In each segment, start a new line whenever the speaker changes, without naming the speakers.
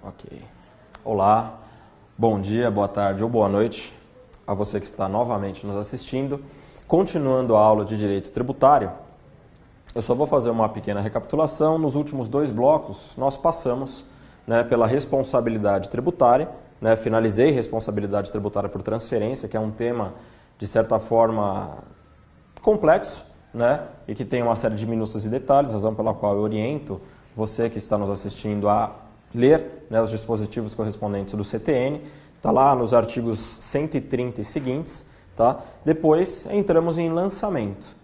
Ok. Olá, bom dia, boa tarde ou boa noite a você que está novamente nos assistindo. Continuando a aula de Direito Tributário, eu só vou fazer uma pequena recapitulação. Nos últimos 2 blocos, nós passamos pela responsabilidade tributária, finalizei responsabilidade tributária por transferência, que é um tema, de certa forma, complexo, e que tem uma série de minúcias e detalhes, razão pela qual eu oriento você que está nos assistindo a ler os dispositivos correspondentes do CTN, está lá nos artigos 130 e seguintes. Tá? Depois entramos em lançamento.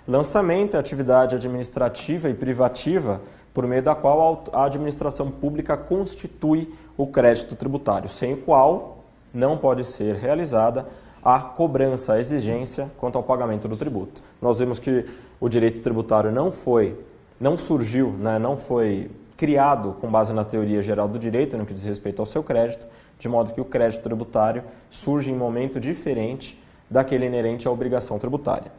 Lançamento é atividade administrativa e privativa por meio da qual a administração pública constitui o crédito tributário, sem o qual não pode ser realizada a cobrança, a exigência quanto ao pagamento do tributo. Nós vimos que o direito tributário não surgiu, não foi criado com base na teoria geral do direito, no que diz respeito ao seu crédito, de modo que o crédito tributário surge em momento diferente daquele inerente à obrigação tributária.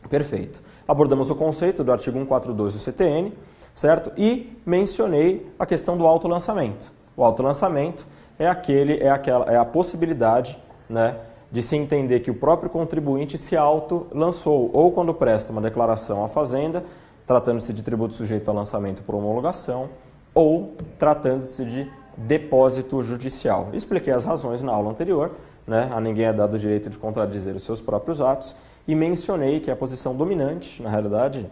Perfeito. Abordamos o conceito do artigo 142 do CTN, certo? E mencionei a questão do autolançamento. O autolançamento é a possibilidade, de se entender que o próprio contribuinte se auto-lançou, ou quando presta uma declaração à Fazenda, tratando-se de tributo sujeito a lançamento por homologação, ou tratando-se de depósito judicial. Expliquei as razões na aula anterior, a ninguém é dado o direito de contradizer os seus próprios atos, e mencionei que a posição dominante, na realidade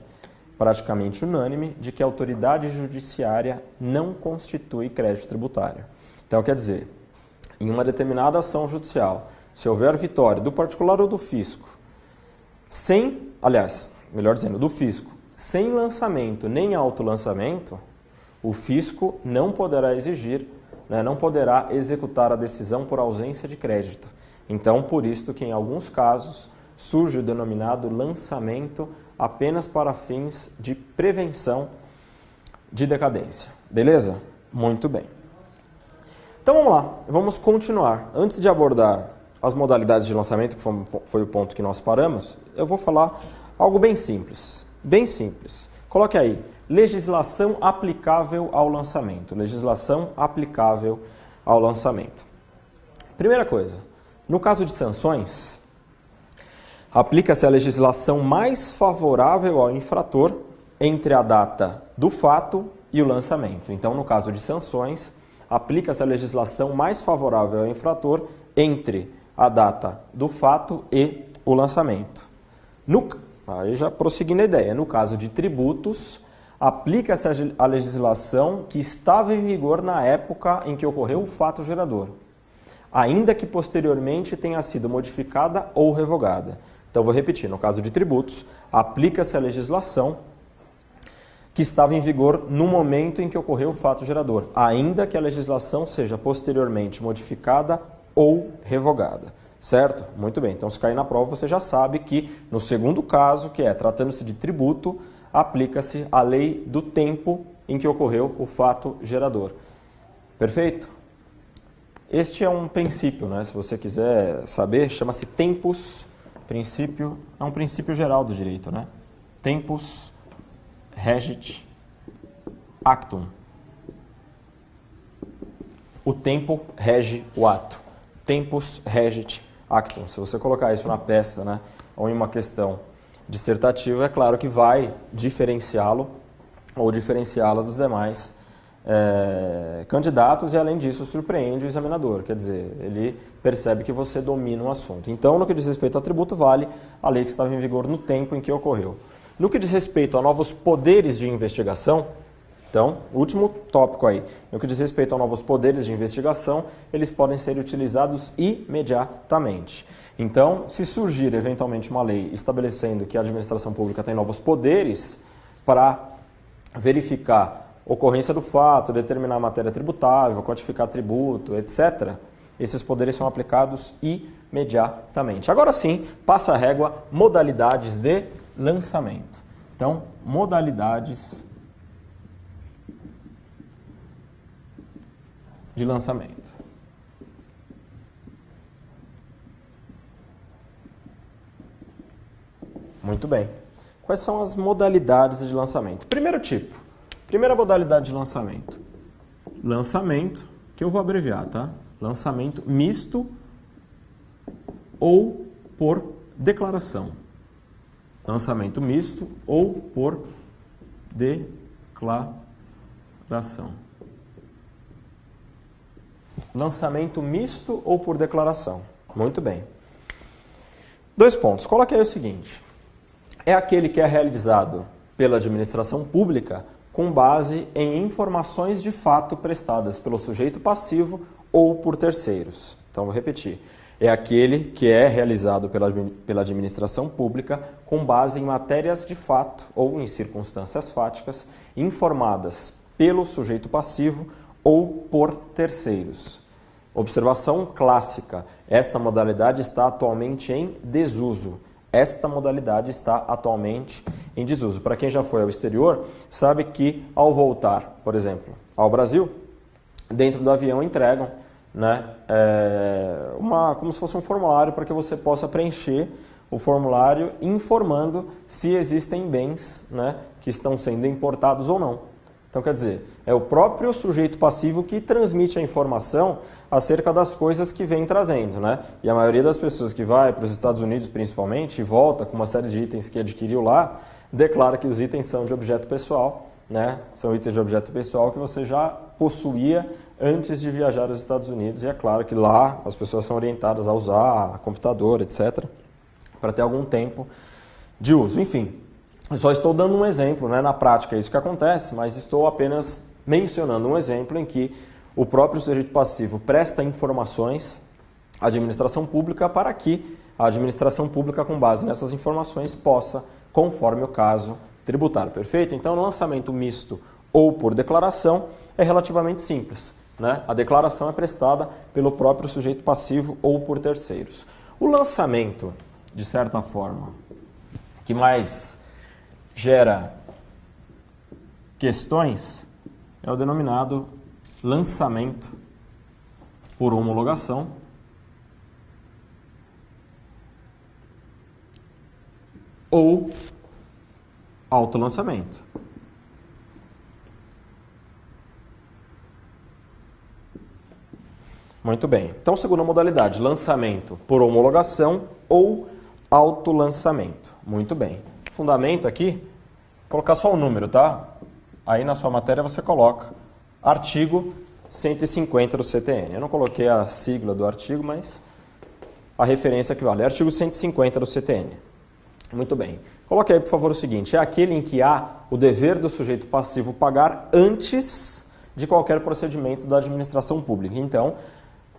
praticamente unânime, de que a autoridade judiciária não constitui crédito tributário. Então, quer dizer, em uma determinada ação judicial, se houver vitória do particular ou do fisco, do fisco, sem lançamento nem autolançamento, o fisco não poderá exigir, não poderá executar a decisão por ausência de crédito. Então, por isso que em alguns casos surge o denominado lançamento apenas para fins de prevenção de decadência. Beleza? Muito bem. Então vamos lá, vamos continuar. Antes de abordar as modalidades de lançamento, que foi o ponto que nós paramos, eu vou falar algo bem simples. Bem simples. Coloque aí, legislação aplicável ao lançamento. Legislação aplicável ao lançamento. Primeira coisa, no caso de sanções, aplica-se a legislação mais favorável ao infrator entre a data do fato e o lançamento. Então, no caso de sanções, aplica-se a legislação mais favorável ao infrator entre a data do fato e o lançamento. Aí já prosseguindo a ideia, no caso de tributos, aplica-se a legislação que estava em vigor na época em que ocorreu o fato gerador, ainda que posteriormente tenha sido modificada ou revogada. Então, vou repetir, no caso de tributos, aplica-se a legislação que estava em vigor no momento em que ocorreu o fato gerador, ainda que a legislação seja posteriormente modificada ou revogada. Certo? Muito bem. Então, se cair na prova, você já sabe que no segundo caso, que é tratando-se de tributo, aplica-se a lei do tempo em que ocorreu o fato gerador. Perfeito? Este é um princípio, Se você quiser saber, chama-se tempus. Princípio, é um princípio geral do direito, Tempus regit actum. O tempo rege o ato. Tempus regit actum. Se você colocar isso na peça, ou em uma questão dissertativa, é claro que vai diferenciá-lo ou diferenciá-la dos demais candidatos e, além disso, surpreende o examinador. Quer dizer, ele percebe que você domina o assunto. Então, no que diz respeito ao tributo, vale a lei que estava em vigor no tempo em que ocorreu. No que diz respeito a novos poderes de investigação, então, último tópico aí. No que diz respeito a novos poderes de investigação, eles podem ser utilizados imediatamente. Então, se surgir eventualmente uma lei estabelecendo que a administração pública tem novos poderes para verificar ocorrência do fato, determinar a matéria tributável, quantificar tributo, etc., esses poderes são aplicados imediatamente. Agora sim, passa a régua, modalidades de lançamento. Então, modalidades de lançamento. Muito bem. Quais são as modalidades de lançamento? Primeiro tipo, primeira modalidade de lançamento. Lançamento, que eu vou abreviar, tá? Lançamento misto ou por declaração. Lançamento misto ou por declaração. Lançamento misto ou por declaração. Muito bem. 2 pontos. Coloque aí o seguinte. É aquele que é realizado pela administração pública com base em informações de fato prestadas pelo sujeito passivo ou por terceiros. Então, vou repetir. É aquele que é realizado pela administração pública com base em matérias de fato ou em circunstâncias fáticas informadas pelo sujeito passivo ou por terceiros. Observação clássica. Esta modalidade está atualmente em desuso. Esta modalidade está atualmente em desuso. Para quem já foi ao exterior, sabe que ao voltar, por exemplo, ao Brasil, dentro do avião entregam, né, como se fosse um formulário para que você possa preencher o formulário informando se existem bens, né, que estão sendo importados ou não. Então, quer dizer, é o próprio sujeito passivo que transmite a informação acerca das coisas que vem trazendo, né? E a maioria das pessoas que vai para os Estados Unidos, principalmente, e volta com uma série de itens que adquiriu lá, declara que os itens são de objeto pessoal, né? São itens de objeto pessoal que você já possuía antes de viajar aos Estados Unidos. E é claro que lá as pessoas são orientadas a usar computador, etc., para ter algum tempo de uso. Enfim, eu só estou dando um exemplo, né? Na prática é isso que acontece, mas estou apenas mencionando um exemplo em que o próprio sujeito passivo presta informações à administração pública para que a administração pública, com base nessas informações, possa, conforme o caso, tributar. Perfeito? Então, no lançamento misto ou por declaração é relativamente simples, né? A declaração é prestada pelo próprio sujeito passivo ou por terceiros. O lançamento, de certa forma, que mais gera questões é o denominado lançamento por homologação ou autolançamento. Muito bem. Então, segunda modalidade, lançamento por homologação ou autolançamento. Muito bem. Fundamento aqui, vou colocar só o número, tá? Aí na sua matéria você coloca artigo 150 do CTN. Eu não coloquei a sigla do artigo, mas a referência que vale. Artigo 150 do CTN. Muito bem. Coloque aí, por favor, o seguinte. É aquele em que há o dever do sujeito passivo pagar antes de qualquer procedimento da administração pública. Então,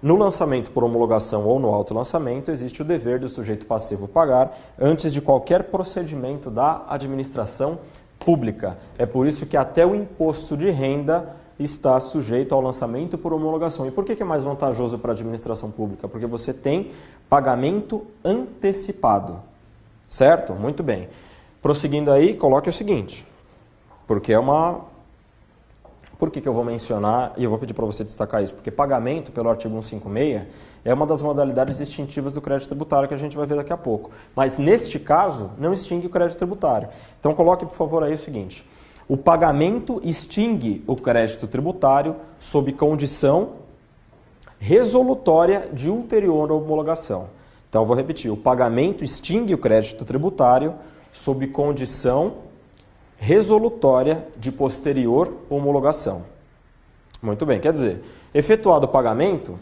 no lançamento por homologação ou no autolançamento, existe o dever do sujeito passivo pagar antes de qualquer procedimento da administração pública. É por isso que até o imposto de renda está sujeito ao lançamento por homologação. E por que é mais vantajoso para a administração pública? Porque você tem pagamento antecipado. Certo? Muito bem. Prosseguindo aí, coloque o seguinte, porque é uma... Por que eu vou mencionar e eu vou pedir para você destacar isso? Porque pagamento, pelo artigo 156, é uma das modalidades distintivas do crédito tributário que a gente vai ver daqui a pouco. Mas, neste caso, não extingue o crédito tributário. Então, coloque, por favor, aí o seguinte. O pagamento extingue o crédito tributário sob condição resolutória de ulterior homologação. Então, eu vou repetir. O pagamento extingue o crédito tributário sob condição resolutória de posterior homologação. Muito bem, quer dizer, efetuado o pagamento,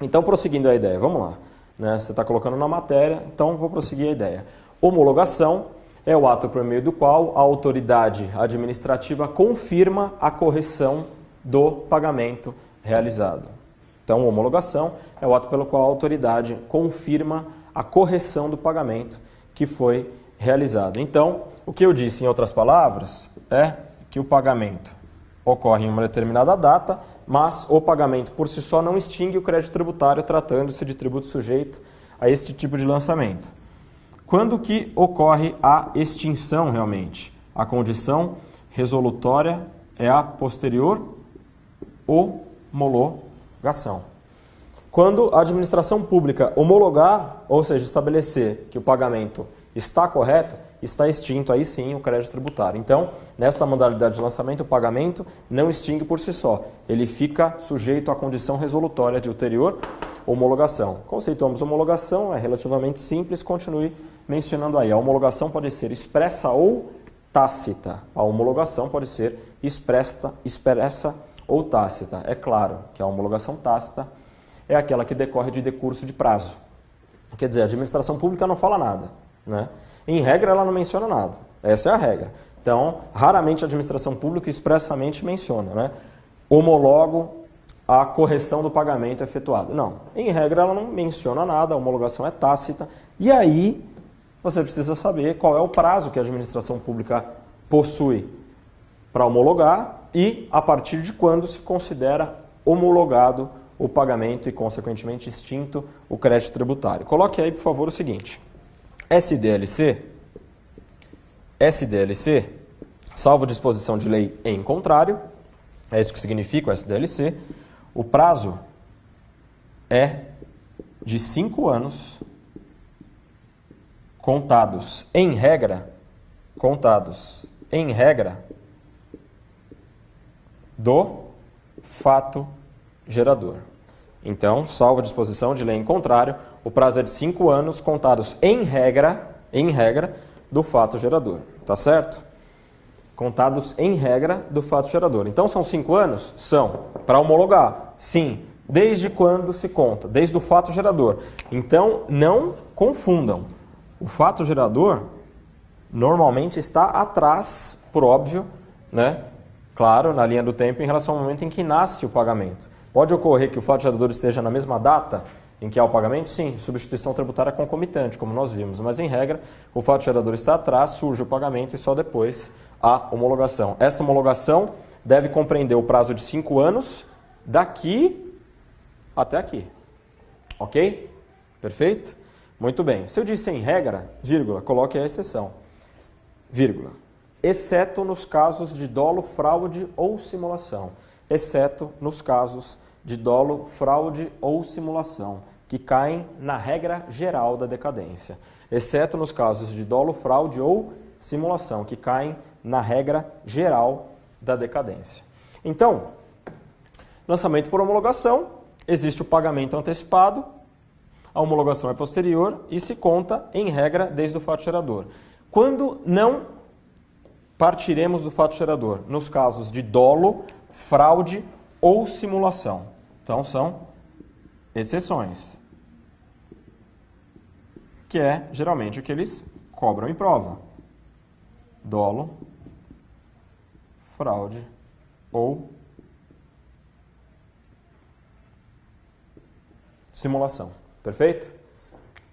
então prosseguindo a ideia, vamos lá, né? Você está colocando na matéria, então vou prosseguir a ideia. Homologação é o ato por meio do qual a autoridade administrativa confirma a correção do pagamento realizado. Então, homologação é o ato pelo qual a autoridade confirma a correção do pagamento que foi realizado. Então, o que eu disse, em outras palavras, é que o pagamento ocorre em uma determinada data, mas o pagamento por si só não extingue o crédito tributário, tratando-se de tributo sujeito a este tipo de lançamento. Quando que ocorre a extinção realmente? A condição resolutória é a posterior homologação. Quando a administração pública homologar, ou seja, estabelecer que o pagamento está correto, está extinto aí sim o crédito tributário. Então, nesta modalidade de lançamento, o pagamento não extingue por si só. Ele fica sujeito à condição resolutória de ulterior homologação. Conceituamos homologação, é relativamente simples, continue mencionando aí. A homologação pode ser expressa ou tácita. A homologação pode ser expressa ou tácita. É claro que a homologação tácita é aquela que decorre de decurso de prazo. Quer dizer, a administração pública não fala nada, né? Em regra, ela não menciona nada. Essa é a regra. Então, raramente a administração pública expressamente menciona, né? Homologo a correção do pagamento efetuado. Não. Em regra, ela não menciona nada, a homologação é tácita. E aí, você precisa saber qual é o prazo que a administração pública possui para homologar e a partir de quando se considera homologado o pagamento e, consequentemente, extinto o crédito tributário. Coloque aí, por favor, o seguinte. SDLC, salvo disposição de lei em contrário, é isso que significa o SDLC, o prazo é de 5 anos contados em regra do fato gerador. Então, salvo disposição de lei em contrário, o prazo é de 5 anos contados em regra do fato gerador. Tá certo? Contados em regra do fato gerador. Então, são 5 anos? São. Para homologar? Sim. Desde quando se conta? Desde o fato gerador. Então, não confundam. O fato gerador normalmente está atrás, por óbvio, né? Claro, na linha do tempo, em relação ao momento em que nasce o pagamento. Pode ocorrer que o fato gerador esteja na mesma data em que há o pagamento? Sim, substituição tributária concomitante, como nós vimos. Mas, em regra, o fato gerador está atrás, surge o pagamento e só depois a homologação. Esta homologação deve compreender o prazo de 5 anos daqui até aqui. Ok? Perfeito? Muito bem. Se eu disse em regra, vírgula, coloque a exceção. Vírgula. Exceto nos casos de dolo, fraude ou simulação. Exceto nos casos de dolo, fraude ou simulação, que caem na regra geral da decadência. Exceto nos casos de dolo, fraude ou simulação, que caem na regra geral da decadência. Então, lançamento por homologação, existe o pagamento antecipado, a homologação é posterior e se conta, em regra, desde o fato gerador. Quando não partiremos do fato gerador? Nos casos de dolo, fraude ou simulação. Então, são exceções, que é geralmente o que eles cobram em prova. Dolo, fraude ou simulação. Perfeito?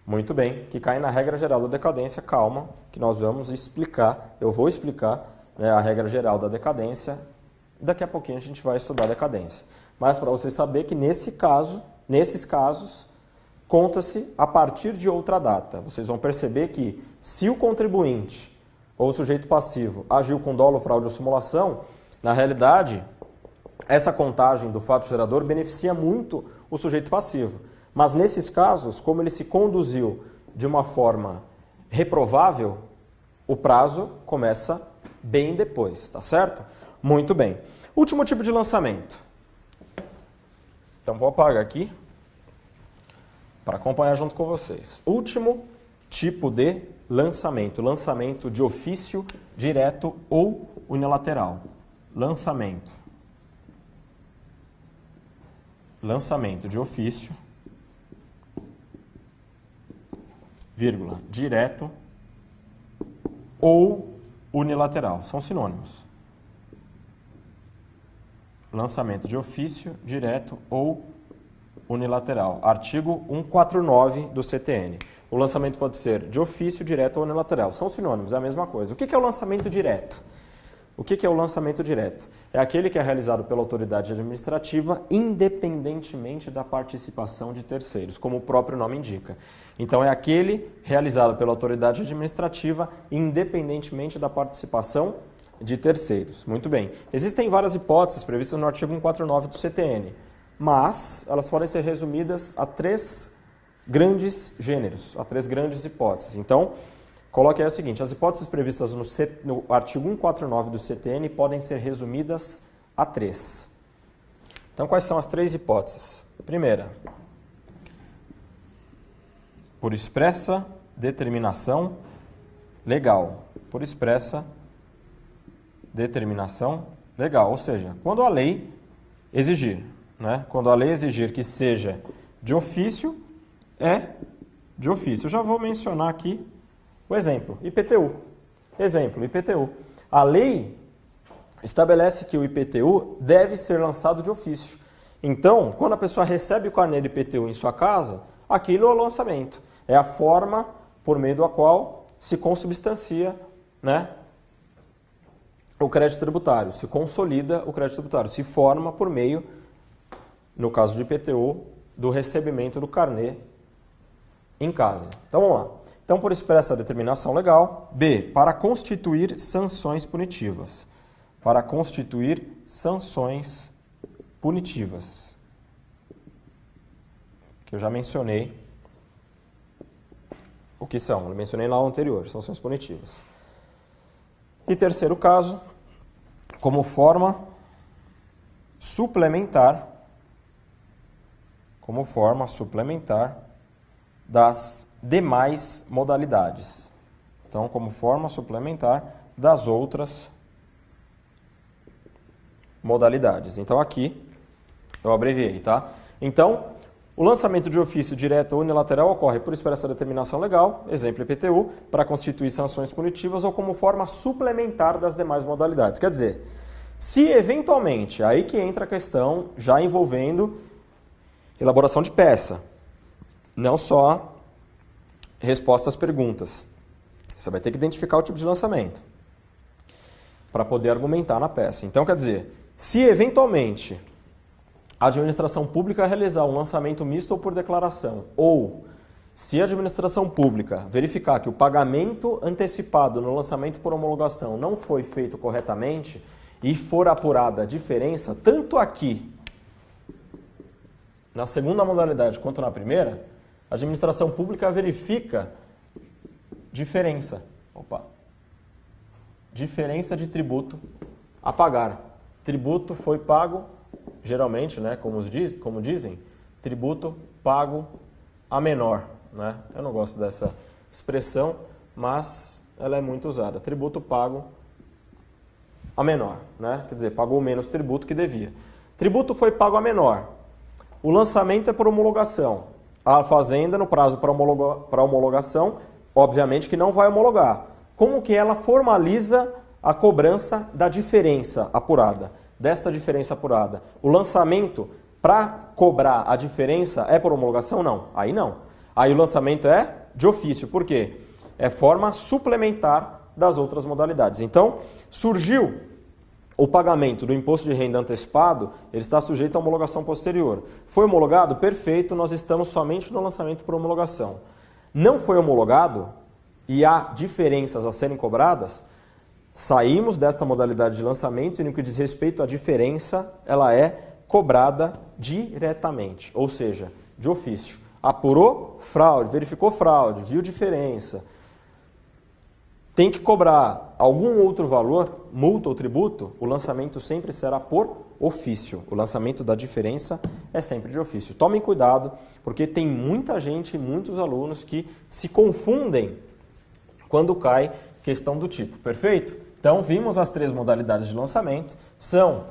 Muito bem. Que cai na regra geral da decadência. Calma, que nós vamos explicar. Eu vou explicar, né, a regra geral da decadência. Daqui a pouquinho a gente vai estudar a decadência. Mas para você saber que nesses casos, conta-se a partir de outra data. Vocês vão perceber que se o contribuinte ou o sujeito passivo agiu com dolo, fraude ou simulação, na realidade, essa contagem do fato gerador beneficia muito o sujeito passivo. Mas nesses casos, como ele se conduziu de uma forma reprovável, o prazo começa bem depois, tá certo? Muito bem. Último tipo de lançamento. Então vou apagar aqui para acompanhar junto com vocês. Último tipo de lançamento. Lançamento de ofício, direto ou unilateral. Lançamento de ofício, vírgula, direto ou unilateral. São sinônimos. Lançamento de ofício, direto ou unilateral. Artigo 149 do CTN. O lançamento pode ser de ofício, direto ou unilateral. São sinônimos, é a mesma coisa. O que é o lançamento direto? O que é o lançamento direto? É aquele que é realizado pela autoridade administrativa independentemente da participação de terceiros, como o próprio nome indica. Então, é aquele realizado pela autoridade administrativa independentemente da participação de terceiros. Muito bem. Existem várias hipóteses previstas no artigo 149 do CTN, mas elas podem ser resumidas a 3 grandes gêneros, a 3 grandes hipóteses. Então, coloque aí o seguinte: as hipóteses previstas no artigo 149 do CTN podem ser resumidas a 3. Então, quais são as 3 hipóteses? Primeira, por expressa determinação legal. Por expressa determinação legal, ou seja, quando a lei exigir, né? Quando a lei exigir que seja de ofício, é de ofício. Eu já vou mencionar aqui o exemplo, IPTU. Exemplo, IPTU. A lei estabelece que o IPTU deve ser lançado de ofício. Então, quando a pessoa recebe o carnê de IPTU em sua casa, aquilo é o lançamento. É a forma por meio da qual se consubstancia, né, o crédito tributário, se consolida o crédito tributário, se forma por meio, no caso de IPTU, do recebimento do carnê em casa. Então, vamos lá. Então, por expressa determinação legal. B, para constituir sanções punitivas. Para constituir sanções punitivas. Que eu já mencionei o que são. Eu mencionei lá no anterior, sanções punitivas. E terceiro caso, como forma suplementar das demais modalidades. Então, como forma suplementar das outras modalidades. Então, aqui eu abreviei, tá? Então, o lançamento de ofício direto ou unilateral ocorre por expressa determinação legal, exemplo IPTU, para constituir sanções punitivas ou como forma suplementar das demais modalidades. Quer dizer, se eventualmente, aí que entra a questão já envolvendo elaboração de peça, não só resposta às perguntas. Você vai ter que identificar o tipo de lançamento para poder argumentar na peça. Então, quer dizer, se eventualmente a administração pública realizar um lançamento misto ou por declaração, ou se a administração pública verificar que o pagamento antecipado no lançamento por homologação não foi feito corretamente e for apurada a diferença, tanto aqui na segunda modalidade quanto na primeira, a administração pública verifica diferença. Diferença de tributo a pagar. Tributo foi pago, geralmente, né, como dizem, tributo pago a menor. Né? Eu não gosto dessa expressão, mas ela é muito usada. Tributo pago a menor. Né? Quer dizer, pagou menos tributo que devia. Tributo foi pago a menor. O lançamento é por homologação. A fazenda, no prazo para homologação, obviamente que não vai homologar. Como que ela formaliza a cobrança da diferença apurada? Desta diferença apurada. O lançamento para cobrar a diferença é por homologação? Não. Aí não. Aí o lançamento é de ofício. Por quê? É forma suplementar das outras modalidades. Então, surgiu o pagamento do imposto de renda antecipado, ele está sujeito à homologação posterior. Foi homologado? Perfeito, nós estamos somente no lançamento por homologação. Não foi homologado e há diferenças a serem cobradas, saímos desta modalidade de lançamento e no que diz respeito à diferença, ela é cobrada diretamente, ou seja, de ofício. Apurou fraude, verificou fraude, viu diferença, tem que cobrar algum outro valor, multa ou tributo, o lançamento sempre será por ofício. O lançamento da diferença é sempre de ofício. Tomem cuidado, porque tem muita gente, muitos alunos que se confundem quando cai questão do tipo. Perfeito? Então, vimos as 3 modalidades de lançamento. São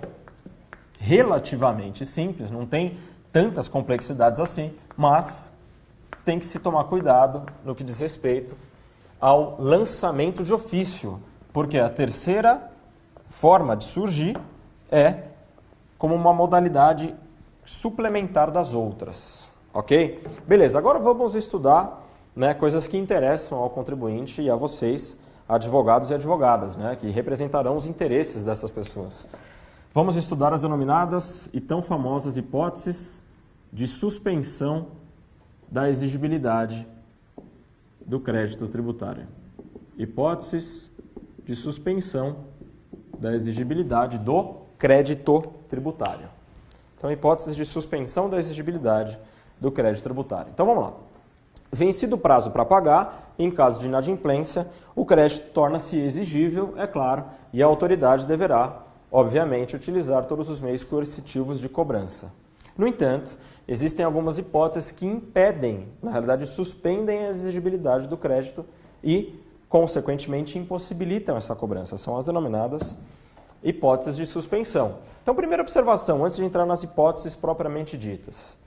relativamente simples, não tem tantas complexidades assim, mas tem que se tomar cuidado no que diz respeito ao lançamento de ofício, porque a terceira forma de surgir é como uma modalidade suplementar das outras, ok? Beleza, agora vamos estudar, né, coisas que interessam ao contribuinte e a vocês, advogados e advogadas, né, que representarão os interesses dessas pessoas. Vamos estudar as denominadas e tão famosas hipóteses de suspensão da exigibilidade do crédito tributário. Hipóteses de suspensão da exigibilidade do crédito tributário. Então, hipóteses de suspensão da exigibilidade do crédito tributário. Então, vamos lá. Vencido o prazo para pagar, em caso de inadimplência, o crédito torna-se exigível, é claro, e a autoridade deverá, obviamente, utilizar todos os meios coercitivos de cobrança. No entanto, existem algumas hipóteses que impedem, na realidade, suspendem a exigibilidade do crédito e, consequentemente, impossibilitam essa cobrança. São as denominadas hipóteses de suspensão. Então, primeira observação, antes de entrar nas hipóteses propriamente ditas.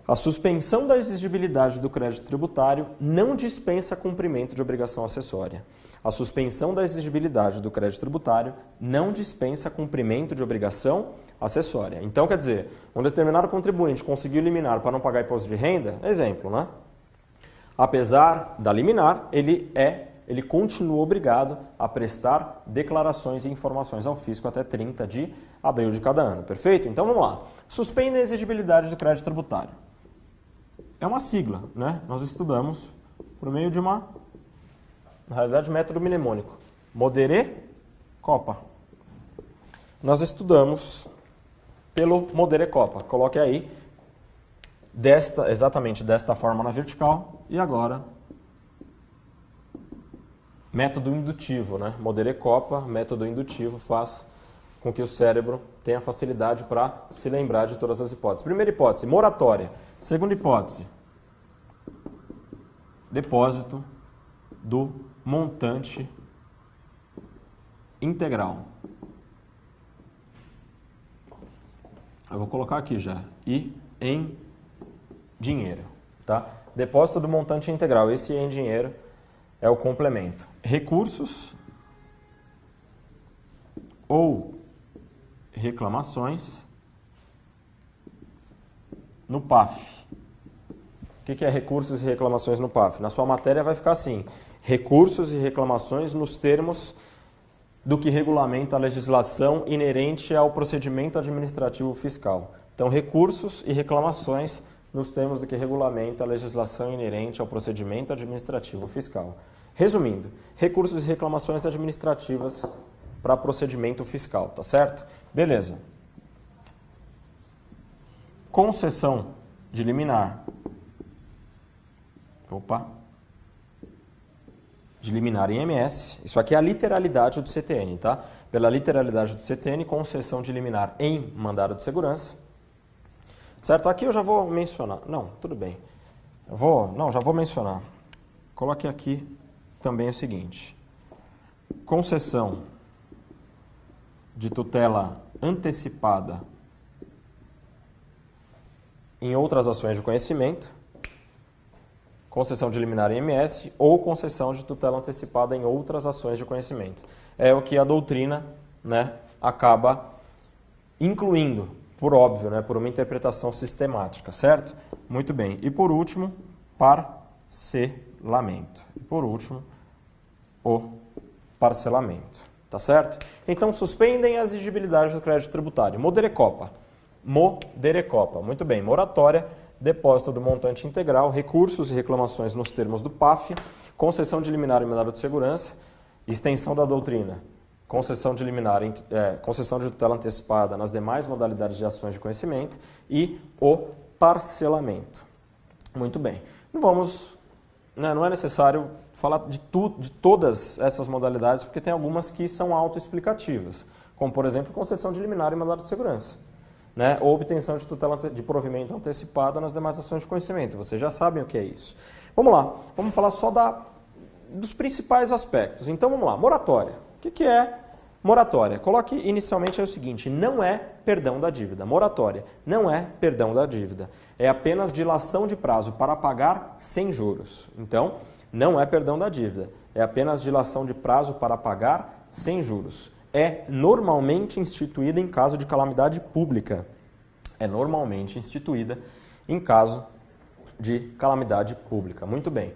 A suspensão da exigibilidade do crédito tributário não dispensa cumprimento de obrigação acessória. A suspensão da exigibilidade do crédito tributário não dispensa cumprimento de obrigação acessória. Então, quer dizer, um determinado contribuinte conseguiu liminar para não pagar imposto de renda, exemplo, né? Apesar da liminar, ele continua obrigado a prestar declarações e informações ao fisco até 30 de abril de cada ano. Perfeito? Então, vamos lá. Suspende a exigibilidade do crédito tributário. É uma sigla, né? Nós estudamos por meio de na realidade, método mnemônico. Modere Copa. Nós estudamos pelo Modere Copa. Coloque aí exatamente desta forma na vertical e agora método indutivo, né? Modere Copa, método indutivo faz com que o cérebro tenha facilidade para se lembrar de todas as hipóteses. Primeira hipótese, moratória. Segunda hipótese, depósito do montante integral. Eu vou colocar aqui já. E em dinheiro, tá? Depósito do montante integral. Esse em dinheiro é o complemento. Recursos ou reclamações no PAF. O que é recursos e reclamações no PAF? Na sua matéria vai ficar assim: recursos e reclamações nos termos do que regulamenta a legislação inerente ao procedimento administrativo fiscal. Então, recursos e reclamações nos termos do que regulamenta a legislação inerente ao procedimento administrativo fiscal. Resumindo, recursos e reclamações administrativas para procedimento fiscal, tá certo? Beleza. Concessão de liminar. De liminar em MS. Isso aqui é a literalidade do CTN, tá? Pela literalidade do CTN, concessão de liminar em mandado de segurança. Certo? Aqui eu já vou mencionar. Não, tudo bem. Já vou mencionar. Coloque aqui também o seguinte. Concessão de tutela antecipada em outras ações de conhecimento. Concessão de liminar em MS ou concessão de tutela antecipada em outras ações de conhecimento. É o que a doutrina, né, acaba incluindo, por óbvio, né, por uma interpretação sistemática, certo? Muito bem. E por último, parcelamento. E por último, o parcelamento. Tá certo? Então, suspendem a exigibilidade do crédito tributário. Modere Copa. Modere Copa. Muito bem. Moratória. Depósito do montante integral, recursos e reclamações nos termos do PAF, concessão de liminar em mandado de segurança, extensão da doutrina, concessão de liminar, concessão de tutela antecipada nas demais modalidades de ações de conhecimento e o parcelamento. Muito bem. Não é necessário falar de todas essas modalidades, porque tem algumas que são autoexplicativas, como, por exemplo, concessão de liminar em mandado de segurança. Né, ou obtenção de tutela de provimento antecipada nas demais ações de conhecimento. Vocês já sabem o que é isso. Vamos lá, vamos falar só dos principais aspectos. Então vamos lá, moratória. O que é moratória? Coloque inicialmente aí o seguinte: não é perdão da dívida. Moratória não é perdão da dívida. É apenas dilação de prazo para pagar sem juros. Então, não é perdão da dívida. É apenas dilação de prazo para pagar sem juros. É normalmente instituída em caso de calamidade pública. É normalmente instituída em caso de calamidade pública. Muito bem.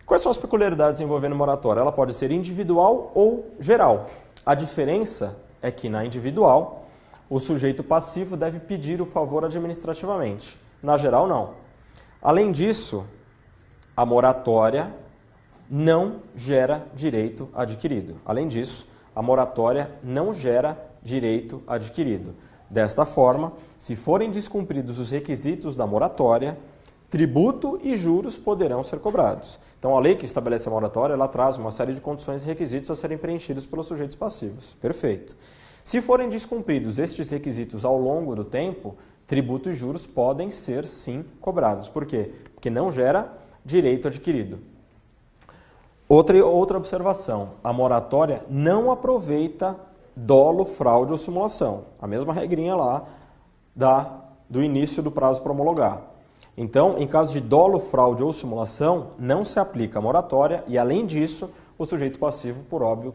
Quais são as peculiaridades envolvendo moratória? Ela pode ser individual ou geral. A diferença é que na individual, o sujeito passivo deve pedir o favor administrativamente. Na geral, não. Além disso, a moratória não gera direito adquirido. Além disso, a moratória não gera direito adquirido. Desta forma, se forem descumpridos os requisitos da moratória, tributo e juros poderão ser cobrados. Então, a lei que estabelece a moratória, ela traz uma série de condições e requisitos a serem preenchidos pelos sujeitos passivos. Perfeito. Se forem descumpridos estes requisitos ao longo do tempo, tributo e juros podem ser, sim, cobrados. Por quê? Porque não gera direito adquirido. Outra observação, a moratória não aproveita dolo, fraude ou simulação. A mesma regrinha lá do início do prazo para homologar. Então, em caso de dolo, fraude ou simulação, não se aplica a moratória e, além disso, o sujeito passivo, por óbvio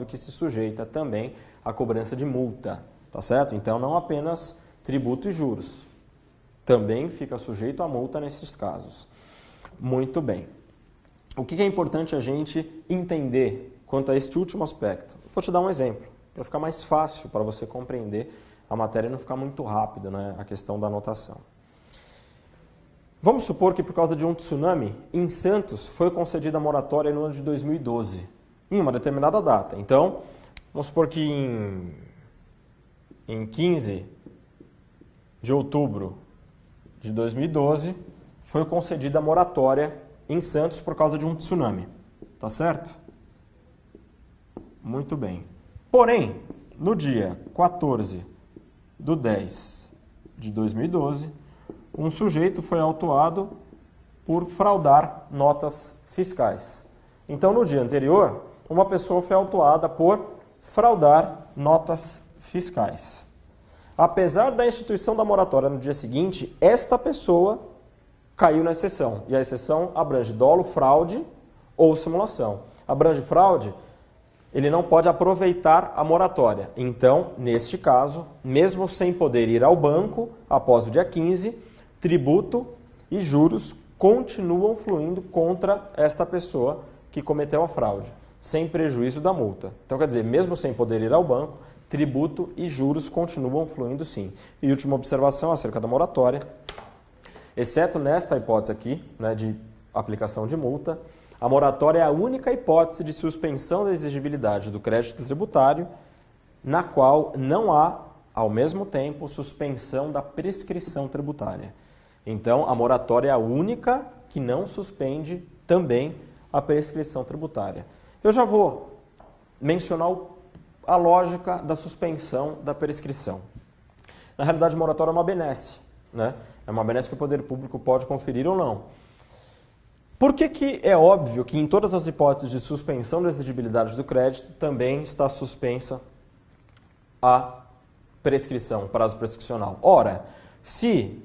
que se sujeita também à cobrança de multa, tá certo? Então, não apenas tributo e juros, também fica sujeito a multa nesses casos. Muito bem. O que é importante a gente entender quanto a este último aspecto? Vou te dar um exemplo, para ficar mais fácil para você compreender a matéria e não ficar muito rápido, né, a questão da anotação. Vamos supor que por causa de um tsunami, em Santos foi concedida a moratória no ano de 2012, em uma determinada data. Então, vamos supor que em 15 de outubro de 2012 foi concedida a moratória em Santos por causa de um tsunami. Tá certo? Muito bem. Porém, no dia 14/10/2012, um sujeito foi autuado por fraudar notas fiscais. Então, no dia anterior, uma pessoa foi autuada por fraudar notas fiscais. Apesar da instituição da moratória no dia seguinte, esta pessoa caiu na exceção. E a exceção abrange dolo, fraude ou simulação. Abrange fraude, ele não pode aproveitar a moratória. Então, neste caso, mesmo sem poder ir ao banco, após o dia 15, tributo e juros continuam fluindo contra esta pessoa que cometeu a fraude, sem prejuízo da multa. Então, quer dizer, mesmo sem poder ir ao banco, tributo e juros continuam fluindo sim. E última observação acerca da moratória, exceto nesta hipótese aqui, né, de aplicação de multa, a moratória é a única hipótese de suspensão da exigibilidade do crédito tributário, na qual não há, ao mesmo tempo, suspensão da prescrição tributária. Então, a moratória é a única que não suspende também a prescrição tributária. Eu já vou mencionar a lógica da suspensão da prescrição. Na realidade, a moratória é uma benesse, né? É uma benesse que o poder público pode conferir ou não. Por que é óbvio que em todas as hipóteses de suspensão da exigibilidade do crédito também está suspensa a prescrição, o prazo prescricional? Ora, se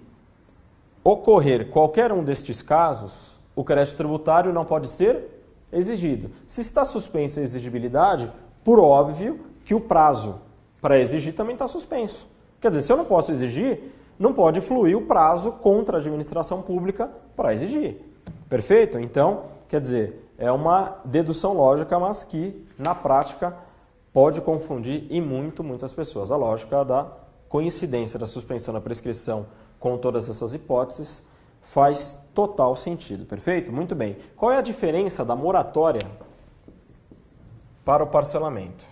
ocorrer qualquer um destes casos, o crédito tributário não pode ser exigido. Se está suspensa a exigibilidade, por óbvio que o prazo para exigir também está suspenso. Quer dizer, se eu não posso exigir, não pode fluir o prazo contra a administração pública para exigir. Perfeito? Então, quer dizer, é uma dedução lógica, mas que, na prática, pode confundir e muitas pessoas. A lógica da coincidência da suspensão da prescrição com todas essas hipóteses faz total sentido. Perfeito? Muito bem. Qual é a diferença da moratória para o parcelamento?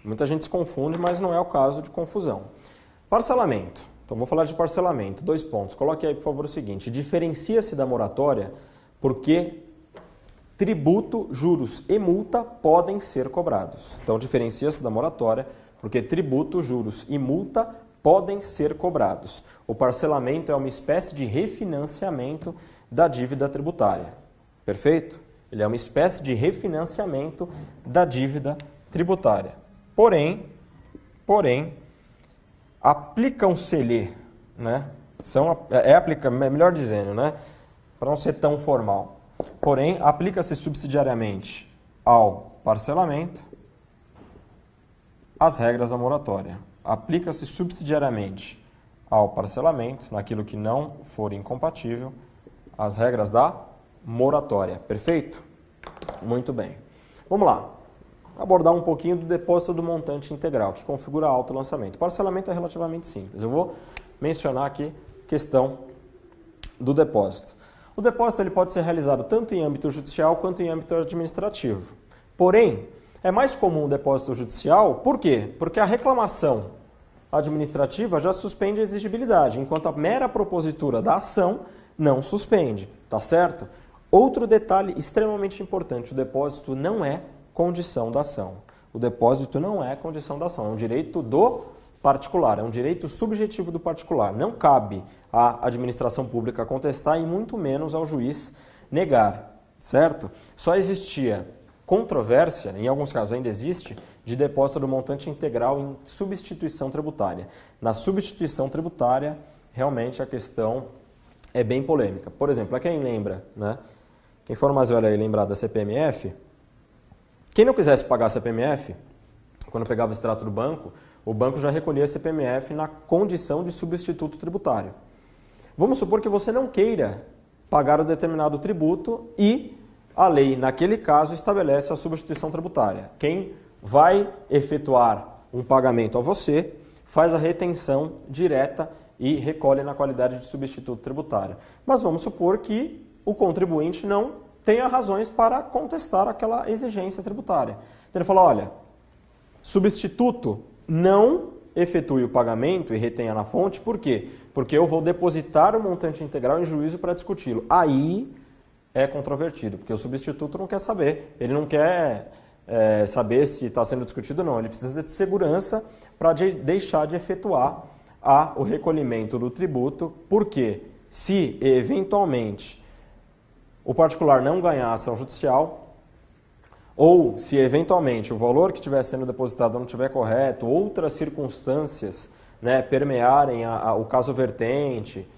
Muita gente se confunde, mas não é o caso de confusão. Parcelamento. Então, vou falar de parcelamento. 2 pontos. Coloque aí, por favor, o seguinte. Diferencia-se da moratória porque tributo, juros e multa podem ser cobrados. Então, diferencia-se da moratória porque tributo, juros e multa podem ser cobrados. O parcelamento é uma espécie de refinanciamento da dívida tributária. Perfeito? Ele é uma espécie de refinanciamento da dívida tributária. Porém, aplicam-se-lhe, né? Melhor dizendo, né? Para não ser tão formal. Porém, aplica-se subsidiariamente ao parcelamento as regras da moratória. Aplica-se subsidiariamente ao parcelamento, naquilo que não for incompatível, as regras da moratória. Perfeito? Muito bem. Vamos lá. Abordar um pouquinho do depósito do montante integral, que configura autolançamento. O parcelamento é relativamente simples. Eu vou mencionar aqui a questão do depósito. O depósito ele pode ser realizado tanto em âmbito judicial quanto em âmbito administrativo. Porém, é mais comum o depósito judicial, por quê? Porque a reclamação administrativa já suspende a exigibilidade, enquanto a mera propositura da ação não suspende, tá certo? Outro detalhe extremamente importante, o depósito não é condição da ação. O depósito não é condição da ação, é um direito do particular, é um direito subjetivo do particular. Não cabe à administração pública contestar e muito menos ao juiz negar, certo? Só existia controvérsia, em alguns casos ainda existe, de depósito do montante integral em substituição tributária. Na substituição tributária, realmente a questão é bem polêmica. Por exemplo, para quem lembra, né? Quem for mais velho aí lembrar da CPMF, quem não quisesse pagar a CPMF, quando pegava o extrato do banco, o banco já recolhia a CPMF na condição de substituto tributário. Vamos supor que você não queira pagar o determinado tributo e a lei, naquele caso, estabelece a substituição tributária. Quem vai efetuar um pagamento a você faz a retenção direta e recolhe na qualidade de substituto tributário. Mas vamos supor que o contribuinte não tenha razões para contestar aquela exigência tributária. Então ele fala, olha, substituto não efetue o pagamento e retenha na fonte, por quê? Porque eu vou depositar o montante integral em juízo para discuti-lo. Aí é controvertido, porque o substituto não quer saber, ele não quer saber se está sendo discutido ou não, ele precisa de segurança para deixar de efetuar o recolhimento do tributo, porque se eventualmente o particular não ganhar a ação judicial, ou se eventualmente o valor que estiver sendo depositado não estiver correto, outras circunstâncias, né, permearem o caso vertente,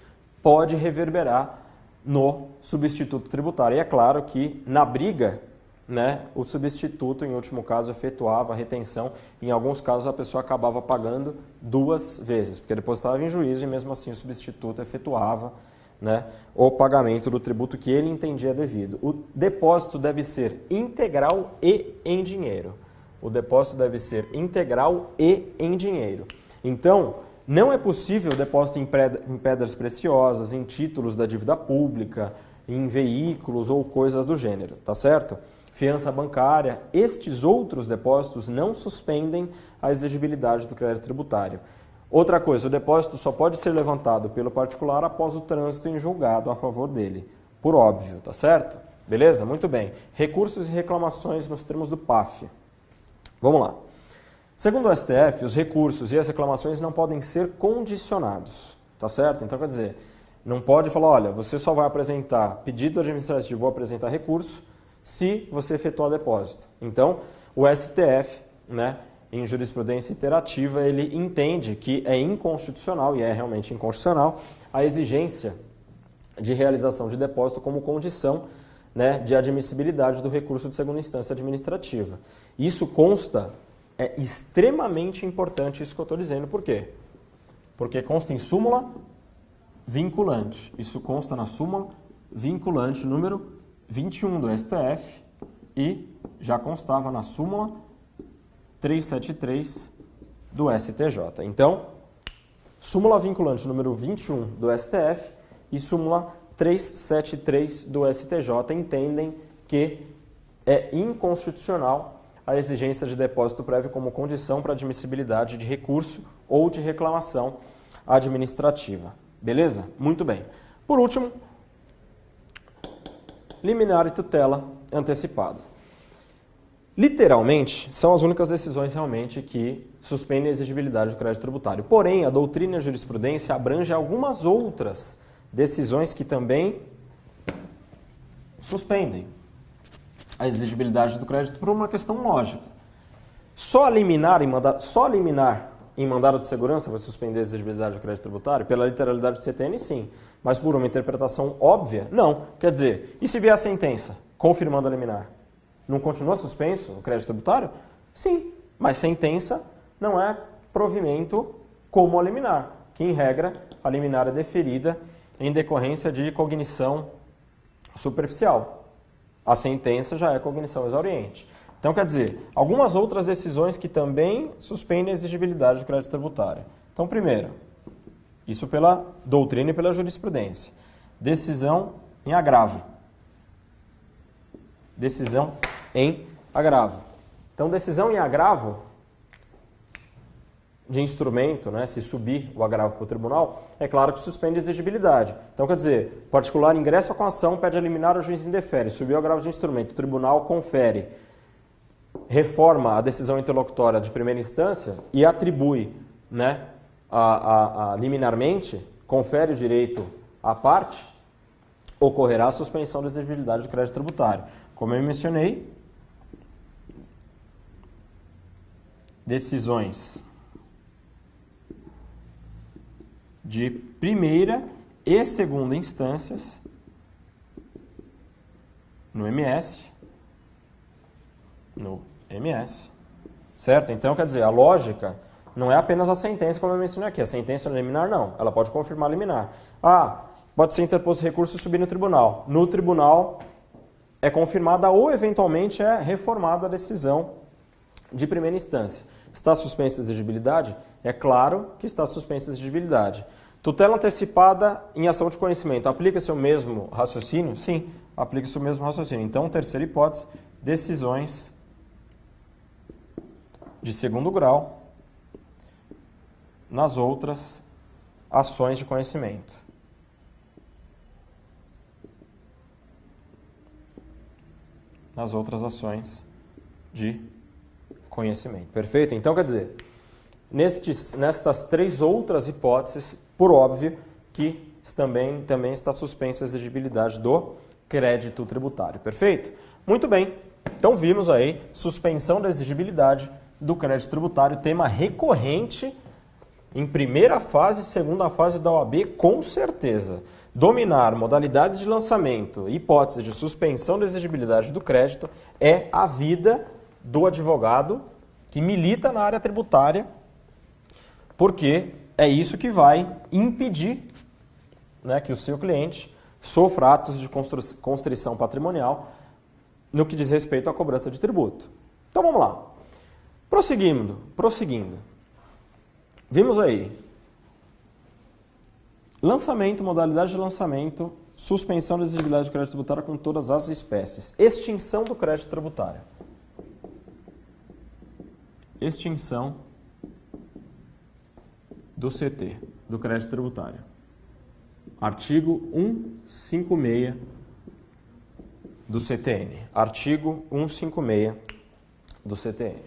pode reverberar no substituto tributário. E é claro que na briga, né, o substituto, em último caso, efetuava a retenção. Em alguns casos, a pessoa acabava pagando duas vezes, porque depositava em juízo e mesmo assim o substituto efetuava, né, o pagamento do tributo que ele entendia devido. O depósito deve ser integral e em dinheiro. O depósito deve ser integral e em dinheiro. Então, não é possível o depósito em pedras preciosas, em títulos da dívida pública, em veículos ou coisas do gênero, tá certo? Fiança bancária, estes outros depósitos não suspendem a exigibilidade do crédito tributário. Outra coisa, o depósito só pode ser levantado pelo particular após o trânsito em julgado a favor dele, por óbvio, tá certo? Beleza? Muito bem. Recursos e reclamações nos termos do PAF. Vamos lá. Segundo o STF, os recursos e as reclamações não podem ser condicionados, tá certo? Então, quer dizer, não pode falar, olha, você só vai apresentar pedido administrativo ou apresentar recurso se você efetuar depósito. Então, o STF, né, em jurisprudência iterativa, ele entende que é inconstitucional, e é realmente inconstitucional, a exigência de realização de depósito como condição, né, de admissibilidade do recurso de segunda instância administrativa. Isso consta, é extremamente importante isso que eu estou dizendo, por quê? Porque consta em súmula vinculante. Isso consta na súmula vinculante número 21 do STF e já constava na súmula 373 do STJ. Então, súmula vinculante número 21 do STF e súmula 373 do STJ entendem que é inconstitucional a exigência de depósito prévio como condição para admissibilidade de recurso ou de reclamação administrativa. Beleza? Muito bem. Por último, liminar e tutela antecipada. Literalmente, são as únicas decisões realmente que suspendem a exigibilidade do crédito tributário. Porém, a doutrina e a jurisprudência abrange algumas outras decisões que também suspendem a exigibilidade do crédito por uma questão lógica. Só liminar em mandado de segurança vai suspender a exigibilidade do crédito tributário? Pela literalidade do CTN, sim. Mas por uma interpretação óbvia, não. Quer dizer, e se vier a sentença confirmando a liminar? Não continua suspenso o crédito tributário? Sim, mas sentença não é provimento como a liminar, que em regra a liminar é deferida em decorrência de cognição superficial. A sentença já é cognição exauriente. Então, quer dizer, algumas outras decisões que também suspendem a exigibilidade do crédito tributário. Então, primeiro, isso pela doutrina e pela jurisprudência. Decisão em agravo. Decisão em agravo. Então, decisão em agravo de instrumento, né, se subir o agravo para o tribunal, é claro que suspende a exigibilidade. Então, quer dizer, o particular ingressa com a ação, pede a liminar, o juiz indefere. Subiu o agravo de instrumento, o tribunal confere, reforma a decisão interlocutória de primeira instância e atribui, né, liminarmente, confere o direito à parte, ocorrerá a suspensão da exigibilidade do crédito tributário. Como eu mencionei, decisões de primeira e segunda instâncias no MS, certo? Então, quer dizer, a lógica não é apenas a sentença, como eu mencionei aqui. A sentença liminar, não. Ela pode confirmar liminar. Pode ser interposto recurso e subir no tribunal. No tribunal é confirmada ou, eventualmente, é reformada a decisão de primeira instância. Está suspensa a exigibilidade? É claro que está suspensa a exigibilidade. Tutela antecipada em ação de conhecimento. Aplica-se o mesmo raciocínio? Sim, aplica-se o mesmo raciocínio. Então, terceira hipótese, decisões de segundo grau nas outras ações de conhecimento. Nas outras ações de conhecimento. Perfeito? Então, quer dizer, nestas três outras hipóteses, por óbvio que também está suspensa a exigibilidade do crédito tributário. Perfeito? Muito bem. Então, vimos aí suspensão da exigibilidade do crédito tributário, tema recorrente em primeira fase e segunda fase da OAB, com certeza. Dominar modalidades de lançamento e hipóteses de suspensão da exigibilidade do crédito é a vida do advogado que milita na área tributária, porque é isso que vai impedir, né, que o seu cliente sofra atos de constrição patrimonial no que diz respeito à cobrança de tributo. Então vamos lá. Prosseguindo. Vimos aí lançamento, modalidade de lançamento, suspensão da exigibilidade do crédito tributário com todas as espécies. Extinção do crédito tributário. Extinção do CT, do crédito tributário. Artigo 156 do CTN. Artigo 156 do CTN.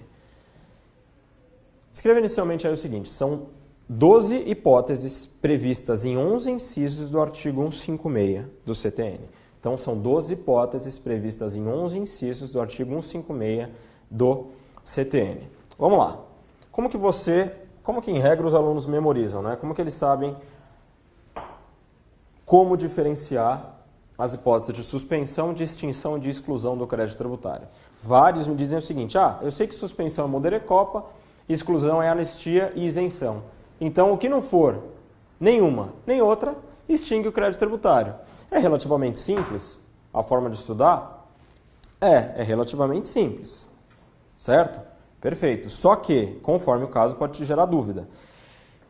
Escreva inicialmente aí o seguinte, são 12 hipóteses previstas em 11 incisos do artigo 156 do CTN. Então, são 12 hipóteses previstas em 11 incisos do artigo 156 do CTN. Vamos lá. Como que em regra os alunos memorizam, né? Como que eles sabem como diferenciar as hipóteses de suspensão, de extinção e de exclusão do crédito tributário? Vários me dizem o seguinte, eu sei que suspensão é moderecopa, exclusão é anistia e isenção. Então, o que não for nenhuma nem outra, extingue o crédito tributário. É relativamente simples a forma de estudar? É relativamente simples, certo? Perfeito. Só que, conforme o caso, pode te gerar dúvida.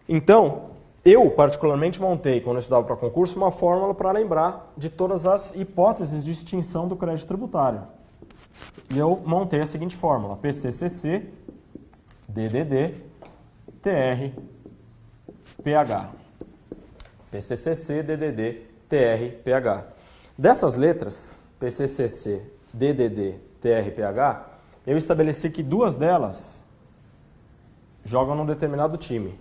Então, eu particularmente montei, quando eu estudava para concurso, uma fórmula para lembrar de todas as hipóteses de extinção do crédito tributário. E eu montei a seguinte fórmula, PCCC, DDD, TR, PH. PCCC, DDD, TR, PH. Dessas letras, PCCC, DDD, TR, PH, eu estabeleci que duas delas jogam num determinado time.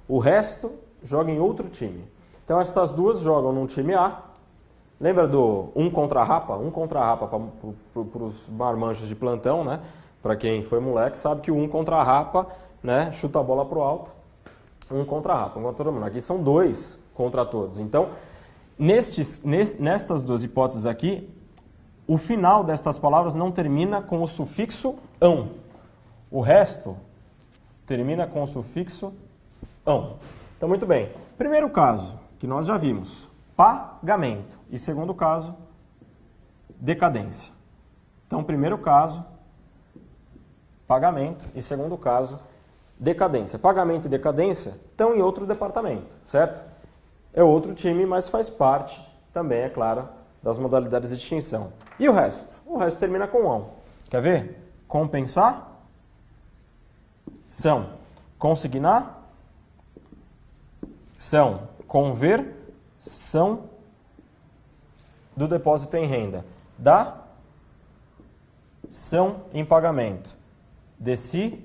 O resto joga em outro time. Então, essas duas jogam num time A. Lembra do um contra a rapa? Um contra a rapa para os marmanjos de plantão, né? Para quem foi moleque, sabe que o um contra a rapa, né, chuta a bola para o alto. Um contra a rapa, um contra todo mundo. Aqui são dois contra todos. Então, nestas duas hipóteses aqui, o final destas palavras não termina com o sufixo ão. O resto termina com o sufixo ão. Então, muito bem. Primeiro caso, que nós já vimos, pagamento. E segundo caso, decadência. Então, primeiro caso, pagamento. E segundo caso, decadência. Pagamento e decadência estão em outro departamento, certo? É outro time, mas faz parte também, é claro, das modalidades de extinção. E o resto? O resto termina com ão. Quer ver? Compensar? São. consignação, conversão do depósito em renda, dação em pagamento, decisão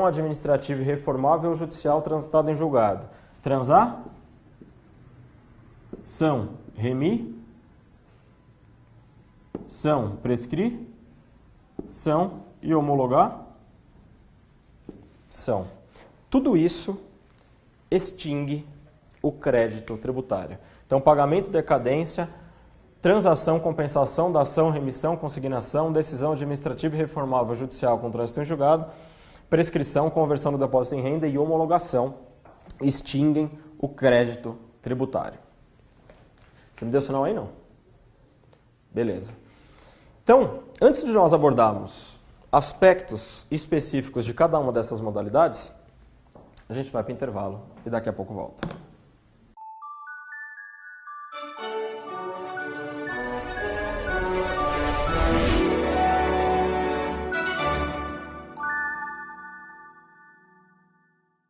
administrativa e reformável ou judicial transitada em julgado, transação, remissão, prescrição e homologação. Tudo isso extingue o crédito tributário. Então, pagamento, decadência, transação, compensação, dação, remissão, consignação, decisão administrativa e reformável judicial com trânsito em julgado, prescrição, conversão do depósito em renda e homologação extinguem o crédito tributário. Você me deu sinal aí, não? Beleza. Então, antes de nós abordarmos aspectos específicos de cada uma dessas modalidades, a gente vai para o intervalo e daqui a pouco volta.